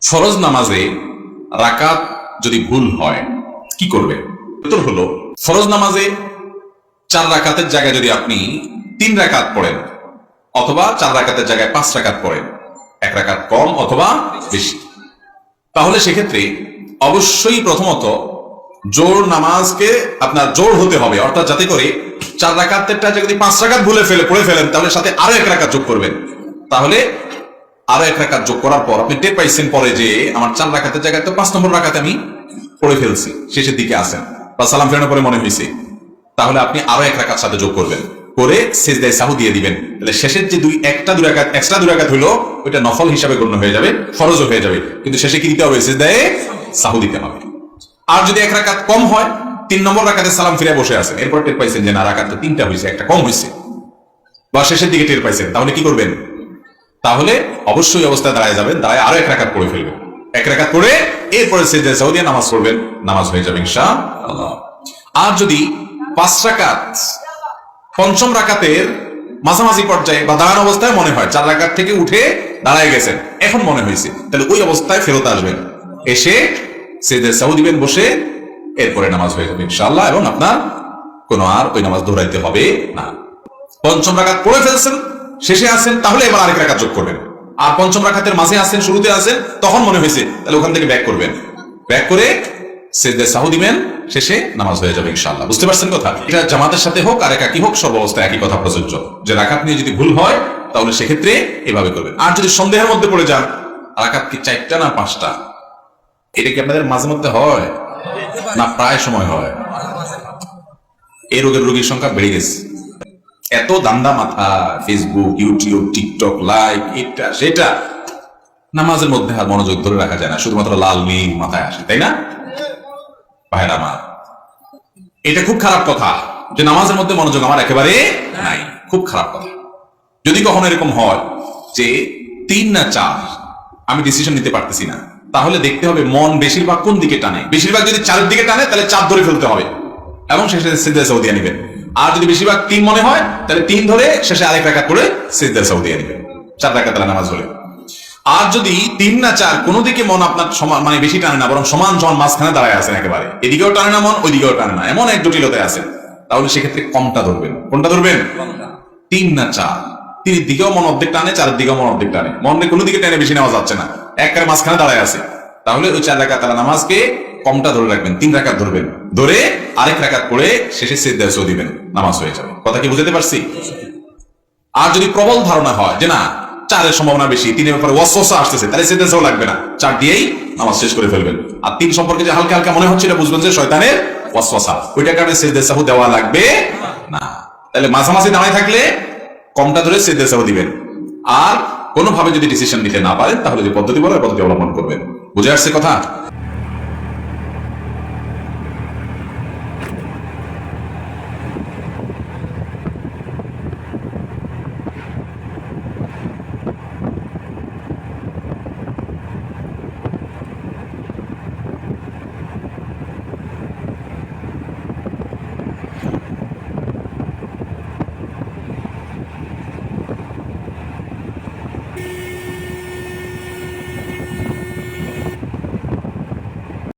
ফরজ নামাজে রাকাত যদি ভুল হয় কি করবে? উত্তর হলো, ফরজ নামাজে 4 রাকাতের জায়গায় যদি আপনি 3 রাকাত পড়েন অথবা 4 রাকাতের জায়গায় 5 রাকাত পড়েন, 1 রাকাত কম অথবা বেশি, তাহলে সেক্ষেত্রে অবশ্যই প্রথমত জোর নামাজকে আপনার জোর হতে হবে, অর্থাৎ যাতে করে 4 রাকাতের যদি 5 রাকাত পড়ে ফেলেন তাহলে সাথে আরো 1 রাকাত যোগ করবেন। তাহলে আরো 1 রাকাত যোগ করার পর আপনি টের পাইছেন পরে যে আমার 4 রাকাতের জায়গায় তো 5 নম্বর রাকাতে আমি পড়ে ফেলছি, শেষের দিকে আছেন বা সালাম ফেরানোর পরে মনে হয়েছে, তাহলে আপনি আরো 1 রাকাত সাথে যোগ করবেন, করে সিজদায়ে সাহু দিয়ে দিবেন। তাহলে শেষের যে 2 রাকাত এক্সট্রা 2 রাকাত হলো ওইটা নফল হিসাবে গণ্য হয়ে যাবে, ফরজও হয়ে যাবে, কিন্তু শেষে কি দিতে হবে? সিজদায়ে সাহু দিতে হবে। আর যদি 1 রাকাত কম হয়, 3 নম্বর রাকাতে সালাম ফিরে বসে আছেন, এরপর টের পাইছেন যে না রাকাত তো 3টা হয়েছে, একটা কম হয়েছে, বা শেষের দিকে টের পাইছেন, তাহলে কি করবেন? তাহলে অবশ্যই অবস্থায় দাঁড়ায় যাবেন, দাঁড়ায় আরো 1 রাকাত পড়ে ফেলবেন, 1 রাকাত পড়ে এরপরে সিজদায়ে সাহু দিয়ে নামাজ পড়বেন, নামাজ হয়ে যাবে ইনশাআল্লাহ। আর যদি 5 রাকাত পঞ্চম রাকাতের মাঝামাঝি পর্যায়ে বা দাঁড়ানো অবস্থায় মনে হয় 4 রাকাত থেকে উঠে দাঁড়ায় গেছেন, এখন মনে হয়েছে, তাহলে ওই অবস্থায় ফেরত আসবেন, এসে সিজদায়ে সাহু দিবেন বসে, এরপরে নামাজ হয়ে যাবে ইনশাআল্লাহ, এবং আপনার কোনো আর ওই নামাজ দৌড়াইতে হবে না। পঞ্চম রাকাত পড়ে ফেলছেন, শেষে আছেন, তাহলে এবার আরেক রাকাত যোগ করবেন। আর পঞ্চম রাকাতের মাঝে আছেন, শুরুতে আছেন, তখন মনে হয়েছে, তাহলে ওখান থেকে ব্যাক করবেন, ব্যাক করে সিজদায়ে সাহু দিবেন, শেষে নামাজ হয়ে যাবে ইনশাআল্লাহ। বুঝতে পারছেন কথা? এটা জামাতের সাথে হোক আর একাকী হোক, সর্বাবস্থায় একই কথা প্রযোজ্য, যে রাকাত নিয়ে যদি ভুল হয় তাহলে সেক্ষেত্রে এভাবে করবেন। আর যদি সন্দেহের মধ্যে পড়ে যান রাকাত কি 4টা না 5টা, এটা কি আপনাদের মাঝে মধ্যে হয় না প্রায় সময় হয়? এই রোগীর সংখ্যা বেড়ে গেছে, এত দান্দা মাথা, ফেসবুক, ইউটিউব, টিকটক, লাইক, এটা সেটা, নামাজের মধ্যে আর মনোযোগ ধরে রাখা যায় না, শুধুমাত্র লাল নীল মাথায় আসে, তাই না ভাইরা আমার? এটা খুব খারাপ কথা যে নামাজের মধ্যে মনোযোগ আমার একেবারে নাই, খুব খারাপ কথা। যদি কখনো এরকম হয় যে 3 না 4 আমি ডিসিশন নিতে পারতেছি না, তাহলে দেখতে হবে মন বেশিরভাগ কোন দিকে টানে। বেশিরভাগ যদি 4-এর দিকে টানে তাহলে 4 ধরে ফেলতে হবে এবং শেষে সিজদায়ে সাহু দিয়ে নেবেন। আর যদি বেশিরভাগ 3 মনে হয় তাহলে 3 ধরে শেষে আরেক রাকাত করে সিজদায়ে সাহু দিয়ে নেবেন, 4 রাকাত নামাজ হলে। আর যদি 3 না 4 কোনো দিকে মন আপনার সমান মানে বেশি টানে না, বরং সমান সমান মাঝখানে দাঁড়ায় আছেন, একেবারে এদিকেও টানে না মন, ওইদিকেও টানে না, এমন এক জটিলতায় আছেন, তাহলে সেক্ষেত্রে কমটা ধরবেন। কোনটা ধরবেন? 3 না 4। 3 এর দিকেও মন অর্ধেক টানে, 4 এর দিকেও মন অর্ধেক টানে, মনে কোনো দিকে টেনে বেশি নেওয়া যাচ্ছে না, একেবারে মাঝখানে দাঁড়ায় আছে, তাহলে ওই 4 রাকাত নামাজকে কমটা ধরে রাখবেন, 3 রাকাত ধরবেন, ধরে আরেক রাকাত করে শেষে সিজদায়ে সাহু দিবেন, নামাজ হয়ে যাবে। কথা কি বুঝতে পারছি? আর যদি প্রবল ধারণা হয় যে না 4-এর সম্ভাবনা বেশি, 3-এর ব্যাপারে ওয়াসওয়াসা আসতেছে, তাহলে সিজদায়ে সাহু লাগবে না, 4 দিয়েই নামাজ শেষ করে ফেলবেন। আর 3 সম্পর্কে যে হালকা হালকা মনে হচ্ছে, এটা বুঝবেন যে শয়তানের ওয়াসওয়াসা, ওইটার কারণে সিজদায়ে সাহু দেওয়া লাগবে না। তাহলে মাঝামাঝি দাঁড়ায় থাকলে কমটা ধরে সিজদায়ে সাহু দিবেন। আর কোনোভাবে যদি ডিসিশন নিতে না পারেন তাহলে যে পদ্ধতি বলে পদ্ধতি অবলম্বন করবেন। বুঝে আসছে কথা?